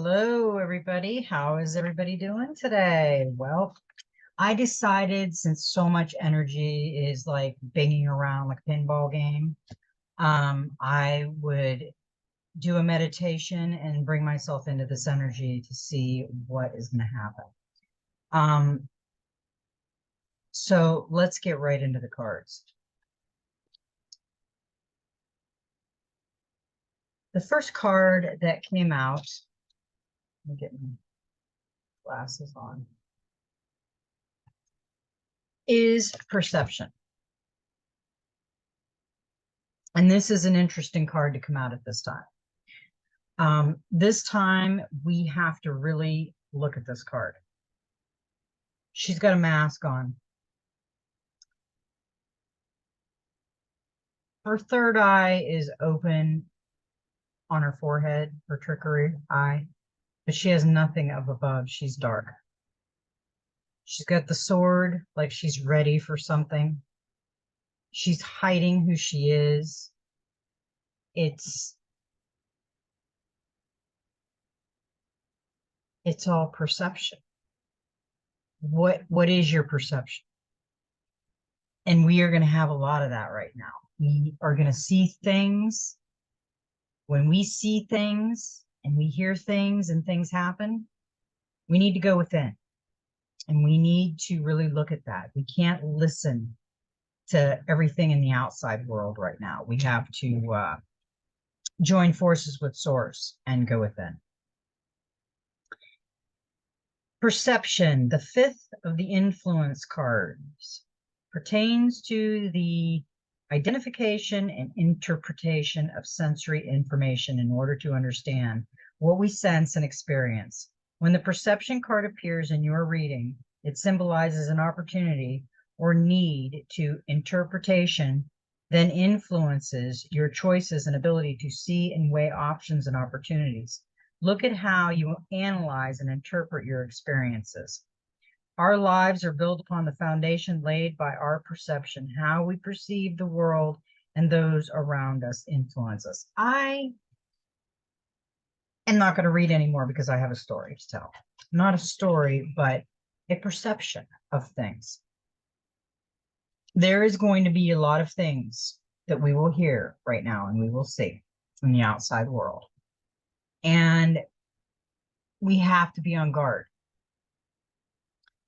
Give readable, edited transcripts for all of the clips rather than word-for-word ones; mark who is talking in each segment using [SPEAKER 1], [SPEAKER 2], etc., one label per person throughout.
[SPEAKER 1] Hello, everybody. How is everybody doing today? Well, I decided since so much energy is like banging around like a pinball game, I would do a meditation and bring myself into this energy to see what is going to happen. So let's get right into the cards. The first card that came out, let me get my glasses on, is perception. And this is an interesting card to come out at this time. This time we have to really look at this card. She's got a mask on. Her third eye is open on her forehead, her trickery eye, but she has nothing up above. She's dark. She's got the sword, like she's ready for something. She's hiding who she is. It's all perception. What is your perception? And we are going to have a lot of that right now. We are going to see things. When we see things and we hear things and things happen, we need to go within and we need to really look at that. We can't listen to everything in the outside world right now. We have to join forces with Source and go within. Perception, the fifth of the influence cards, pertains to the identification and interpretation of sensory information in order to understand what we sense and experience. When the perception card appears in your reading, it symbolizes an opportunity or need to interpretation, then influences your choices and ability to see and weigh options and opportunities. Look at how you analyze and interpret your experiences. Our lives are built upon the foundation laid by our perception. How we perceive the world and those around us influence us. I am not going to read anymore because I have a story to tell. Not a story, but a perception of things. There is going to be a lot of things that we will hear right now and we will see in the outside world. And we have to be on guard.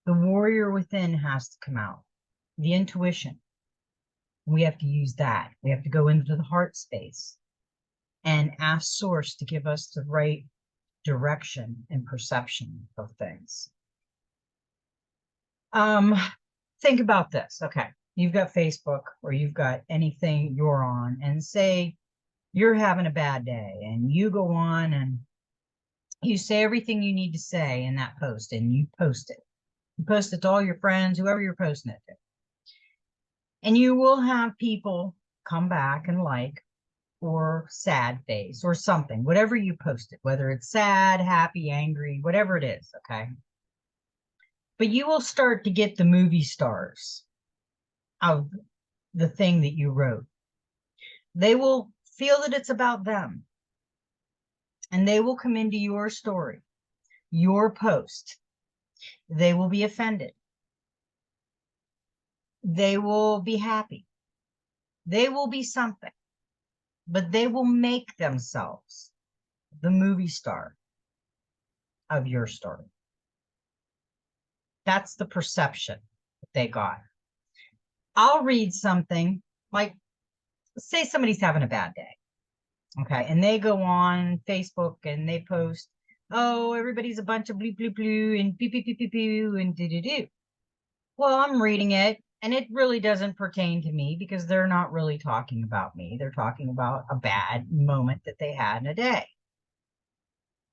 [SPEAKER 1] The warrior within has to come out. The intuition. We have to use that. We have to go into the heart space and ask Source to give us the right direction and perception of things. Think about this. Okay. You've got Facebook or you've got anything you're on, and say you're having a bad day and you go on and you say everything you need to say in that post and you post it. You post it to all your friends, whoever you're posting it to. And you will have people come back and like, or sad face or something, whatever you posted, whether it's sad, happy, angry, whatever it is, okay? But you will start to get the movie stars of the thing that you wrote. They will feel that it's about them. And they will come into your story, your post. They will be offended. They will be happy. They will be something. But they will make themselves the movie star of your story. That's the perception that they got. I'll read something like, say somebody's having a bad day. Okay. And they go on Facebook and they post, oh, everybody's a bunch of blue, blue, blue, and beep, beep, beep, beep, beep, and do. Well, I'm reading it, and it really doesn't pertain to me because they're not really talking about me. They're talking about a bad moment that they had in a day.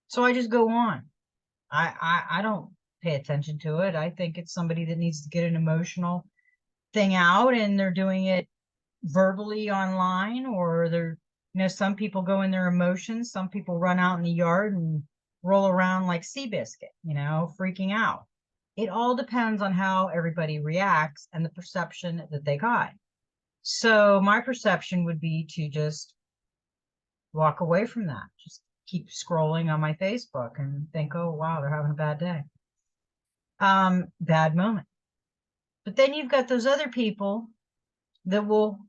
[SPEAKER 1] So I just go on. I don't pay attention to it. I think it's somebody that needs to get an emotional thing out, and they're doing it verbally online, or they're, some people go in their emotions. Some people run out in the yard and roll around like Seabiscuit, freaking out. It all depends on how everybody reacts and the perception that they got. So my perception would be to just walk away from that. Just keep scrolling on my Facebook and think, oh, wow, they're having a bad day. Bad moment. But then you've got those other people that will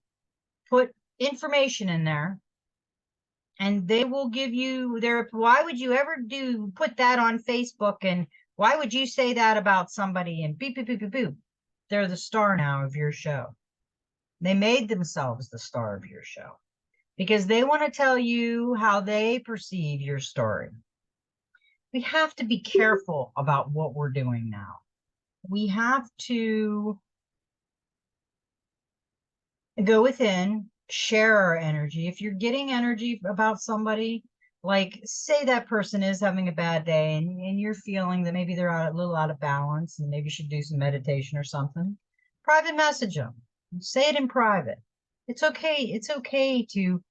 [SPEAKER 1] put information in there and they will give you their, why would you ever put that on Facebook? And why would you say that about somebody? And beep, beep, beep, beep, beep. They're the star now of your show. They made themselves the star of your show because they want to tell you how they perceive your story. We have to be careful about what we're doing now. We have to go within, share our energy. If you're getting energy about somebody, like say that person is having a bad day and you're feeling that maybe they're a little out of balance and maybe you should do some meditation or something, private message them. Say it in private. It's okay. It's okay to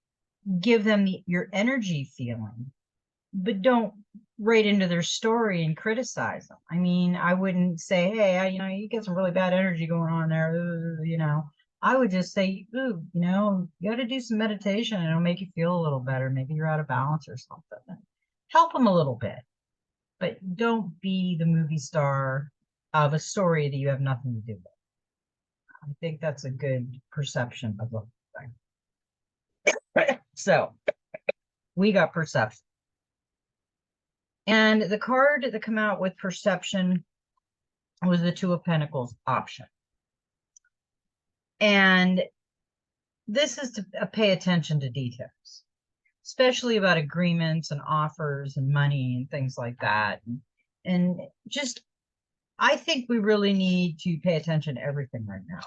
[SPEAKER 1] give them your energy feeling, but don't write into their story and criticize them. I mean, I wouldn't say, hey, you get some really bad energy going on there, I would just say, ooh, you got to do some meditation and it'll make you feel a little better. Maybe you're out of balance or something. Help them a little bit, but don't be the movie star of a story that you have nothing to do with. I think that's a good perception of the thing. So we got perception. And the card that come out with perception was the Two of Pentacles option. And this is to pay attention to details, especially about agreements and offers and money and things like that. And just, I think we really need to pay attention to everything right now.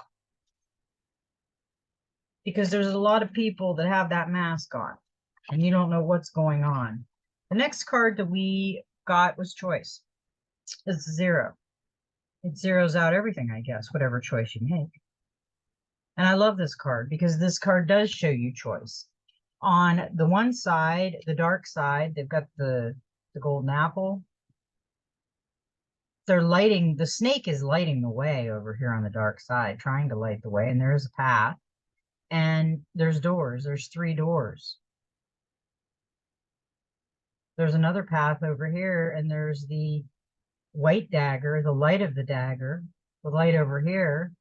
[SPEAKER 1] Because there's a lot of people that have that mask on and you don't know what's going on. The next card that we got was choice. It's 0. It zeroes out everything, I guess, whatever choice you make. And I love this card because this card does show you choice. On the one side, the dark side, they've got the golden apple. The snake is lighting the way over here on the dark side, trying to light the way. And there's a path and there's doors. There's 3 doors. There's another path over here and there's the white dagger, the light of the dagger, the light over here.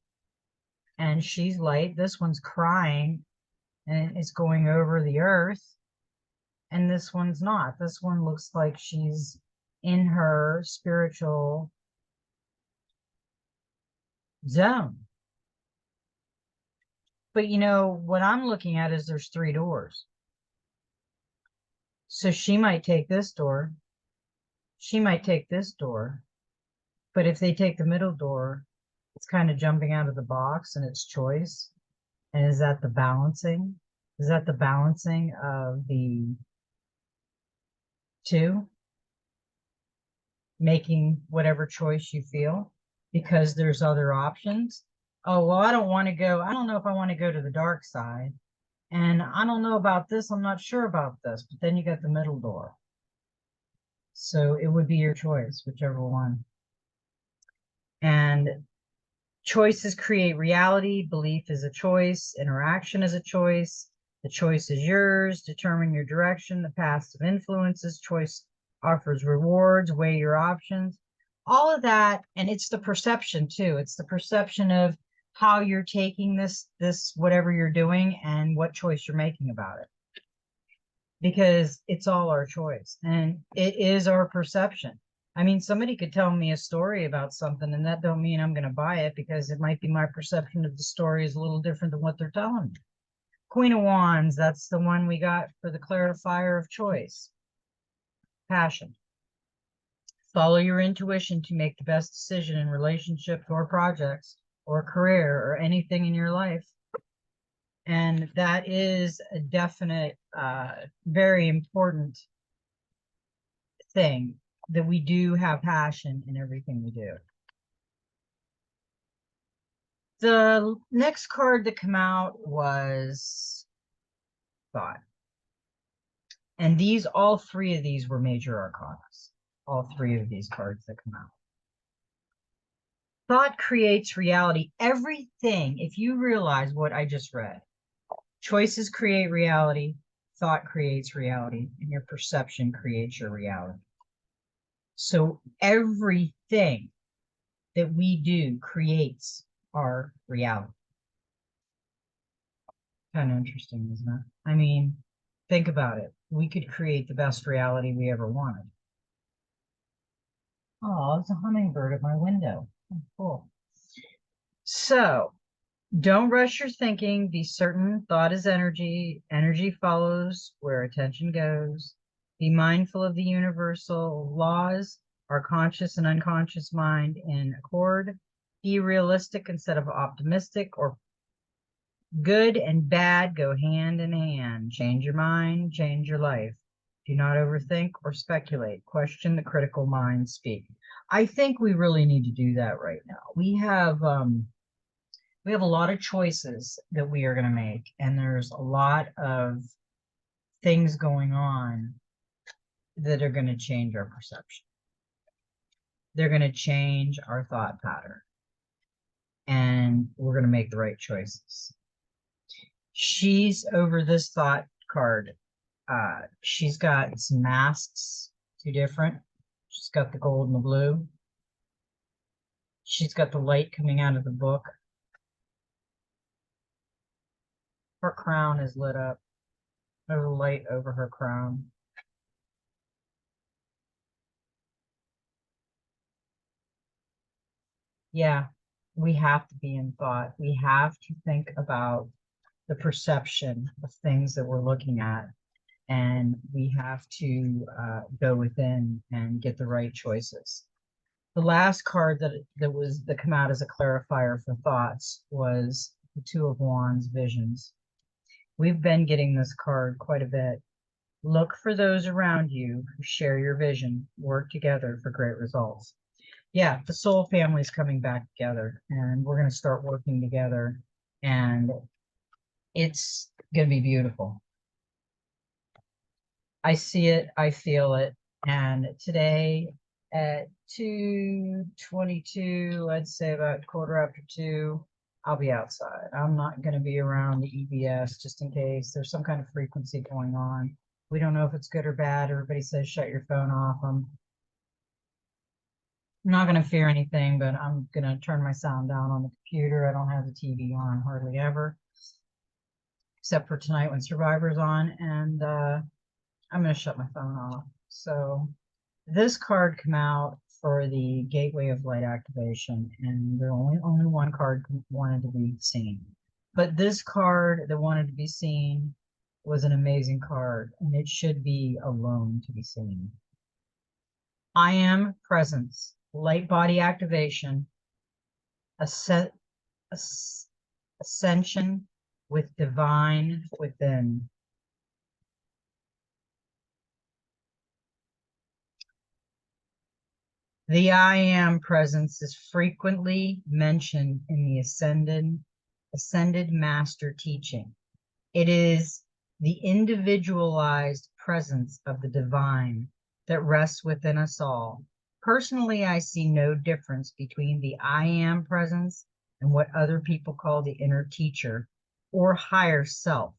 [SPEAKER 1] And she's light. This one's crying and it's going over the earth. And this one's not. This one looks like she's in her spiritual zone. But what I'm looking at is there's 3 doors. So she might take this door. She might take this door. But if they take the middle door, it's kind of jumping out of the box and it's choice. And is that the balancing? Is that the balancing of the 2? Making whatever choice you feel because there's other options. Oh, well, I don't know if I want to go to the dark side. And I don't know about this. I'm not sure about this. But then you got the middle door. So it would be your choice, whichever one. And choices create reality. Belief is a choice. Interaction is a choice. The choice is yours. Determine your direction. The path of influences. Choice offers rewards. Weigh your options. All of that. And it's the perception too. It's the perception of how you're taking this whatever you're doing and what choice you're making about it. Because it's all our choice and it is our perception. I mean, somebody could tell me a story about something and that don't mean I'm going to buy it because it might be my perception of the story is a little different than what they're telling me. Queen of Wands, that's the one we got for the clarifier of choice. Passion. Follow your intuition to make the best decision in relationships or projects or career or anything in your life. And that is a definite, very important thing that we do have passion in everything we do. The next card that came out was thought. And all 3 of these were major arcanas. All 3 of these cards that come out. Thought creates reality. Everything, if you realize what I just read, choices create reality. thought creates reality, and your perception creates your reality. So everything that we do creates our reality. Kind of interesting, isn't it? I mean, think about it. We could create the best reality we ever wanted. Oh, it's a hummingbird at my window. Oh, cool. So don't rush your thinking. Be certain thought is energy. Energy follows where attention goes. Be mindful of the universal laws, our conscious and unconscious mind in accord. Be realistic instead of optimistic, or good and bad go hand in hand. Change your mind, change your life. Do not overthink or speculate. Question the critical mind, speak. I think we really need to do that right now. We have a lot of choices that we are going to make, and there's a lot of things going on that are going to change our perception. They're going to change our thought pattern, and we're going to make the right choices. She's over this thought card. She's got some masks, two different. She's got the gold and the blue. She's got the light coming out of the book. Her crown is lit up. There's a light over her crown. Yeah, we have to be in thought. We have to think about the perception of things that we're looking at, and we have to go within and get the right choices. The last card that come out as a clarifier for thoughts was the Two of Wands, visions. We've been getting this card quite a bit. Look for those around you who share your vision. Work together for great results. Yeah, the soul family is coming back together, and we're going to start working together, and it's going to be beautiful. I see it, I feel it, and today at 2:22, I'd say about 2:15, I'll be outside. I'm not going to be around the EBS just in case there's some kind of frequency going on. We don't know if it's good or bad. Everybody says shut your phone off. I'm not going to fear anything, but I'm going to turn my sound down on the computer. I don't have the TV on hardly ever, except for tonight when Survivor's on, and I'm going to shut my phone off. So this card came out for the Gateway of Light activation, and the only one card wanted to be seen. But this card that wanted to be seen was an amazing card, and it should be alone to be seen. I am presence, light body activation, ascension with divine within. The I am presence is frequently mentioned in the ascended master teaching. It is the individualized presence of the divine that rests within us all. Personally, I see no difference between the I am presence and what other people call the inner teacher or higher self.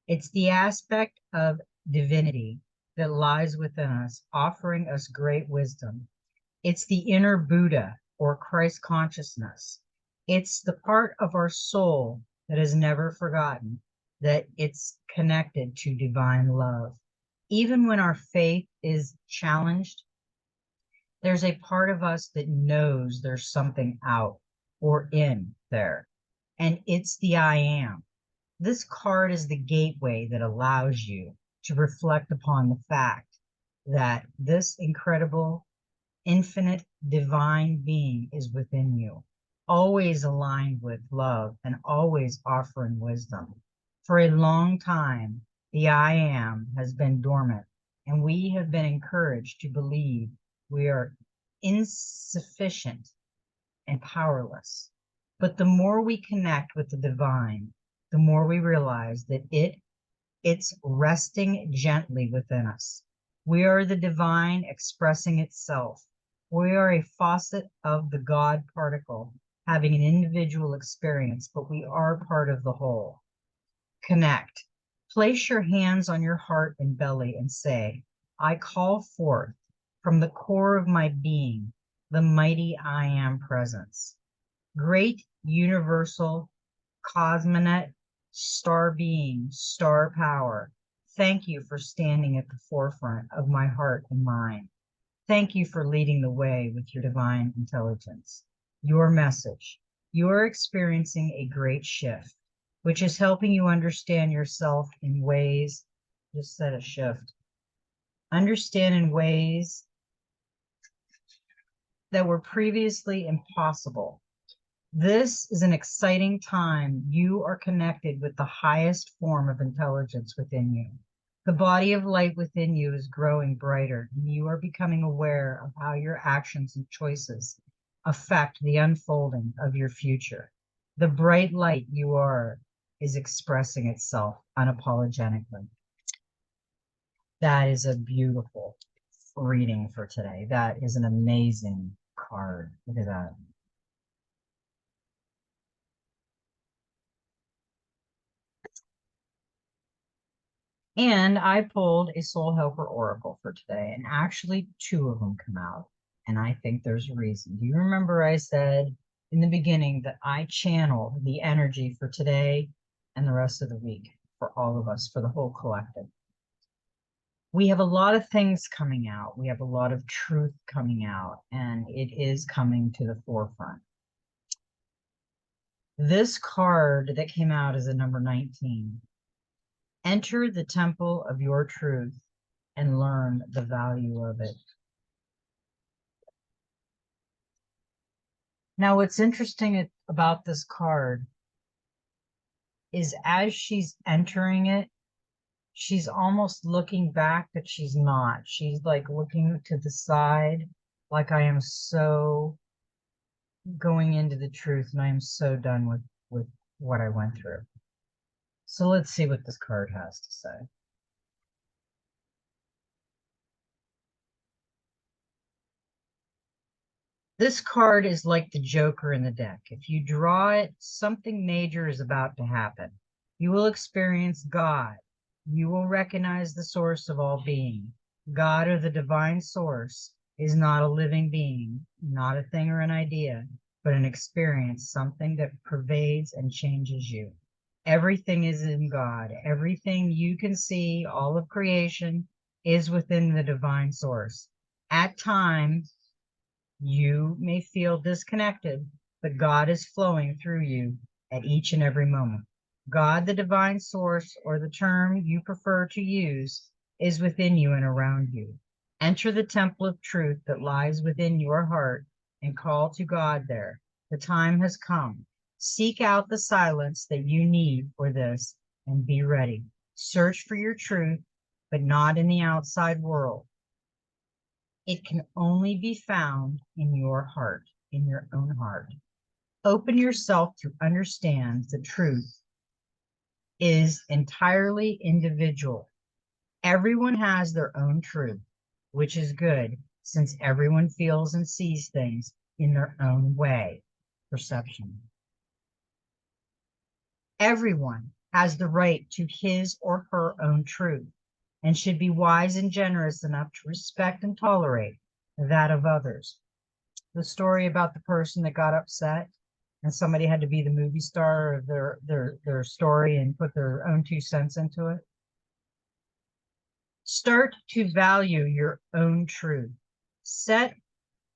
[SPEAKER 1] It's the aspect of divinity that lies within us, offering us great wisdom. It's the inner Buddha or Christ consciousness. It's the part of our soul that is never forgotten, that it's connected to divine love. Even when our faith is challenged, there's a part of us that knows there's something out or in there, and it's the I am. This card is the gateway that allows you to reflect upon the fact that this incredible, infinite, divine being is within you, always aligned with love and always offering wisdom. For a long time, the I am has been dormant, and we have been encouraged to believe we are insufficient and powerless. But the more we connect with the divine, the more we realize that it's resting gently within us. We are the divine expressing itself. We are a faucet of the God particle, having an individual experience, but we are part of the whole. Connect. Place your hands on your heart and belly and say, I call forth from the core of my being the mighty I am presence. Great universal cosmonet, star being, star power. Thank you for standing at the forefront of my heart and mind. Thank you for leading the way with your divine intelligence. Your message. You are experiencing a great shift, which is helping you understand yourself in ways, just said a shift, understand in ways that were previously impossible. This is an exciting time. You are connected with the highest form of intelligence within you. The body of light within you is growing brighter, and you are becoming aware of how your actions and choices affect the unfolding of your future. The bright light you are is expressing itself unapologetically. That is a beautiful reading for today. That is an amazing card. Look at that. And I pulled a Soul Helper Oracle for today, and actually two of them come out. And I think there's a reason. Do you remember I said in the beginning that I channeled the energy for today and the rest of the week for all of us, for the whole collective? We have a lot of things coming out. We have a lot of truth coming out, and it is coming to the forefront. This card that came out is a number 19. Enter the temple of your truth and learn the value of it. Now, what's interesting about this card is as she's entering it, she's almost looking back, but she's not. She's like looking to the side, like I am so going into the truth and I am so done with what I went through. So let's see what this card has to say. This card is like the Joker in the deck. If you draw it, something major is about to happen. You will experience God. You will recognize the source of all being. God, or the divine source, is not a living being, not a thing or an idea, but an experience, something that pervades and changes you. Everything is in God. Everything you can see, all of creation, is within the divine source. At times, you may feel disconnected, but God is flowing through you at each and every moment. God, the divine source, or the term you prefer to use, is within you and around you. Enter the temple of truth that lies within your heart and call to God there. The time has come. Seek out the silence that you need for this and be ready. Search for your truth, but not in the outside world. It can only be found in your heart, in your own heart. Open yourself to understand the truth is entirely individual. Everyone has their own truth, which is good since everyone feels and sees things in their own way. Perception. Everyone has the right to his or her own truth and should be wise and generous enough to respect and tolerate that of others. The story about the person that got upset and somebody had to be the movie star of their story and put their own 2 cents into it. Start to value your own truth. Set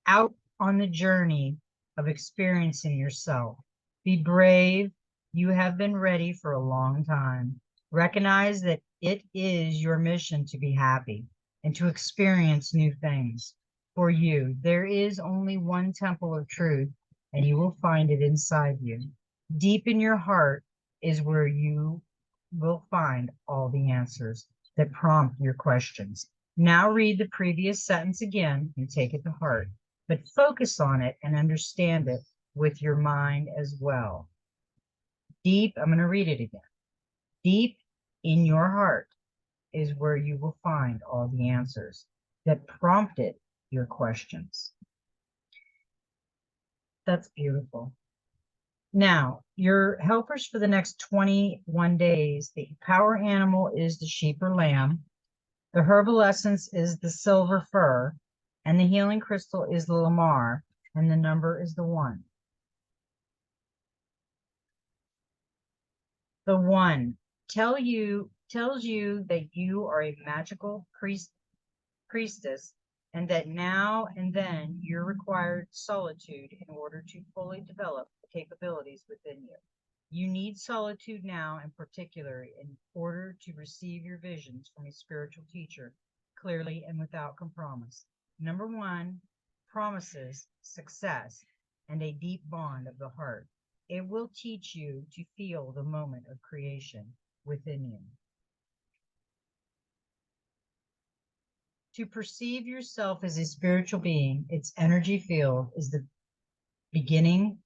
[SPEAKER 1] out on the journey of experiencing yourself. Be brave. You have been ready for a long time. Recognize that it is your mission to be happy and to experience new things. For you, there is only one temple of truth, and you will find it inside you. Deep in your heart is where you will find all the answers that prompt your questions. Now read the previous sentence again and take it to heart, but focus on it and understand it with your mind as well. Deep, I'm going to read it again. Deep in your heart is where you will find all the answers that prompted your questions. That's beautiful. Now, your helpers for the next 21 days, the power animal is the sheep or lamb, the herbal essence is the silver fir, and the healing crystal is the lamar, and the number is the 1. The 1 tells you that you are a magical priestess, and that now and then you're required solitude in order to fully develop the capabilities within you. You need solitude now, in particular, in order to receive your visions from a spiritual teacher clearly and without compromise. Number 1 promises success and a deep bond of the heart. It will teach you to feel the moment of creation within you. To perceive yourself as a spiritual being, its energy field is the beginning,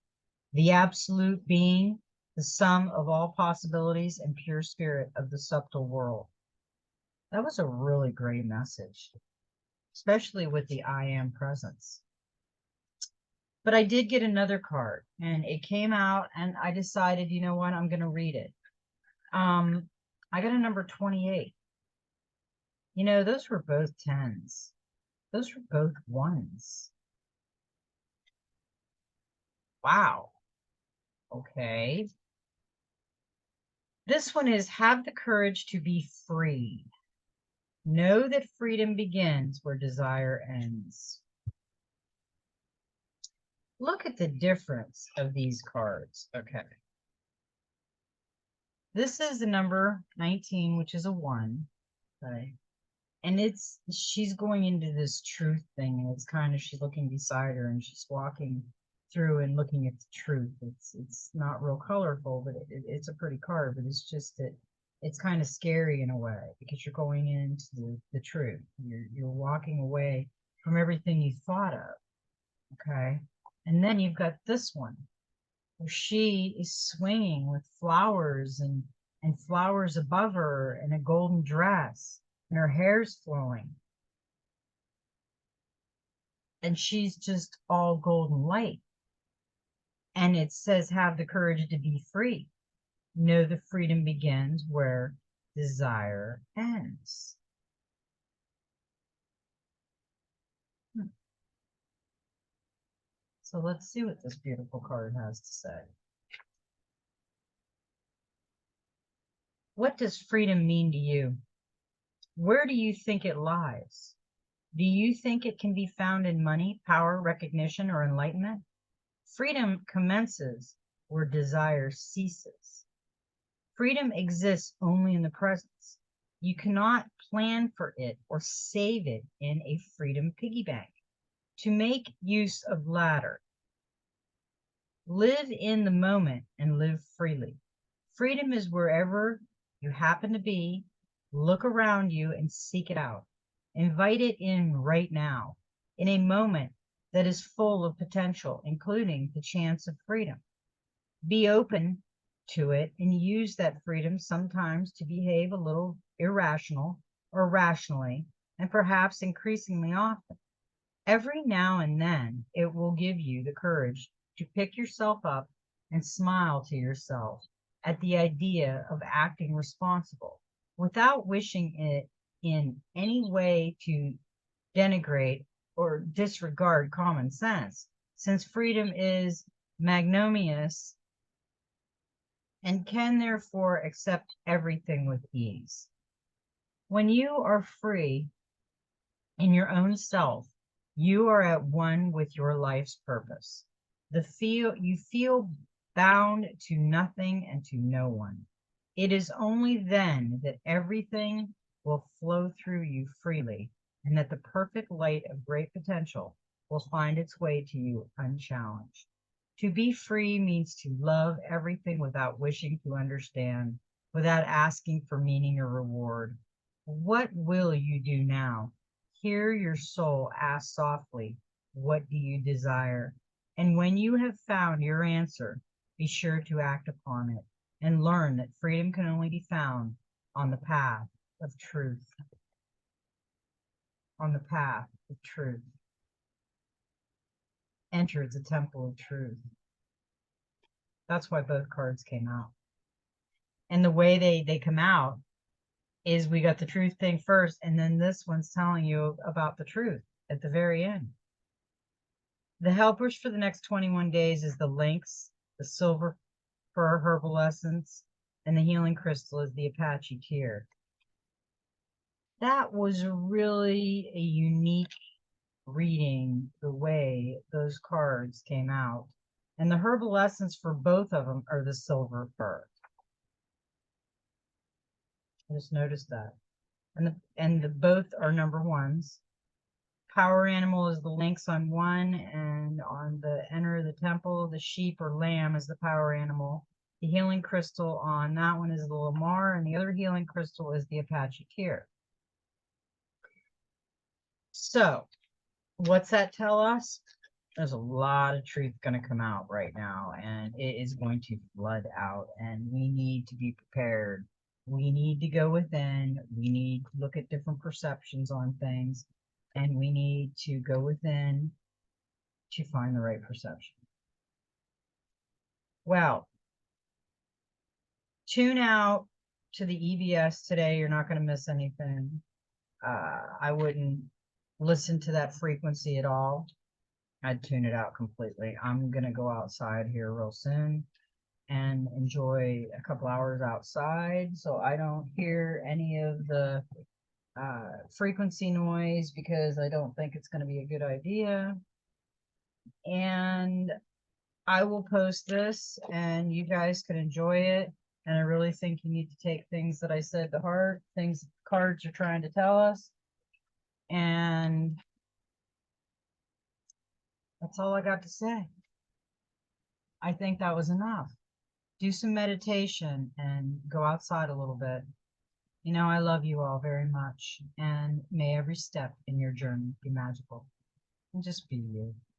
[SPEAKER 1] the absolute being, the sum of all possibilities and pure spirit of the subtle world. That was a really great message, especially with the I am presence. But I did get another card, and it came out, and I decided, you know what, I'm going to read it. I got a number 28. You know, those were both 10s. Those were both 1s. Wow. Okay. This one is have the courage to be free. Know that freedom begins where desire ends. Look at the difference of these cards. Okay. This is the number 19, which is a 1. Okay. And she's going into this truth thing, and it's kind of, she's looking beside her and she's walking through and looking at the truth. It's not real colorful, but it's a pretty card, but it's just that it's kind of scary in a way because you're going into the truth. You're walking away from everything you thought of. Okay. And then you've got this one where she is swinging with flowers and flowers above her and a golden dress, and her hair's flowing. And she's just all golden light. And it says, have the courage to be free. Know the freedom begins where desire ends. So let's see what this beautiful card has to say. What does freedom mean to you? Where do you think it lies? Do you think it can be found in money, power, recognition, or enlightenment? Freedom commences where desire ceases. Freedom exists only in the presence. You cannot plan for it or save it in a freedom piggy bank. To make use of latter, live in the moment and live freely. Freedom is wherever you happen to be. Look around you and seek it out. Invite it in right now, in a moment that is full of potential, including the chance of freedom. Be open to it and use that freedom sometimes to behave a little irrational or rationally, and perhaps increasingly often. Every now and then, it will give you the courage to pick yourself up and smile to yourself at the idea of acting responsible without wishing it in any way to denigrate or disregard common sense, since freedom is magnanimous and can therefore accept everything with ease. When you are free in your own self, you are at one with your life's purpose. You feel bound to nothing and to no one. It is only then that everything will flow through you freely, and that the perfect light of great potential will find its way to you unchallenged. To be free means to love everything without wishing to understand, without asking for meaning or reward. What will you do now? Hear your soul ask softly, what do you desire? And when you have found your answer, be sure to act upon it and learn that freedom can only be found on the path of truth. On the path of truth. Enter the temple of truth. That's why both cards came out. And the way they come out is we got the truth thing first, and then this one's telling you about the truth at the very end. The helpers for the next 21 days is the lynx, the silver fir herbal essence, and the healing crystal is the Apache tear. That was really a unique reading, the way those cards came out. And the herbal essence for both of them are the silver fir. I just noticed that. And the both are number ones. Power animal is the lynx on one, and on the enter the temple, the sheep or lamb is the power animal. The healing crystal on that one is the Lamar, and the other healing crystal is the Apache tear. So, what's that tell us? There's a lot of truth going to come out right now, and it is going to flood out, and we need to be prepared. We need to go within. We need to look at different perceptions on things, and we need to go within to find the right perception. Well, tune out to the EBS today. You're not going to miss anything. I wouldn't listen to that frequency at all. I'd tune it out completely. I'm going to go outside here real soon and enjoy a couple hours outside so I don't hear any of the frequency noise, because I don't think it's going to be a good idea. And I will post this and you guys can enjoy it. And I really think you need to take things that I said to heart, things cards are trying to tell us. And that's all I got to say. I think that was enough. Do some meditation and go outside a little bit. You know, I love you all very much, and may every step in your journey be magical. And just be you.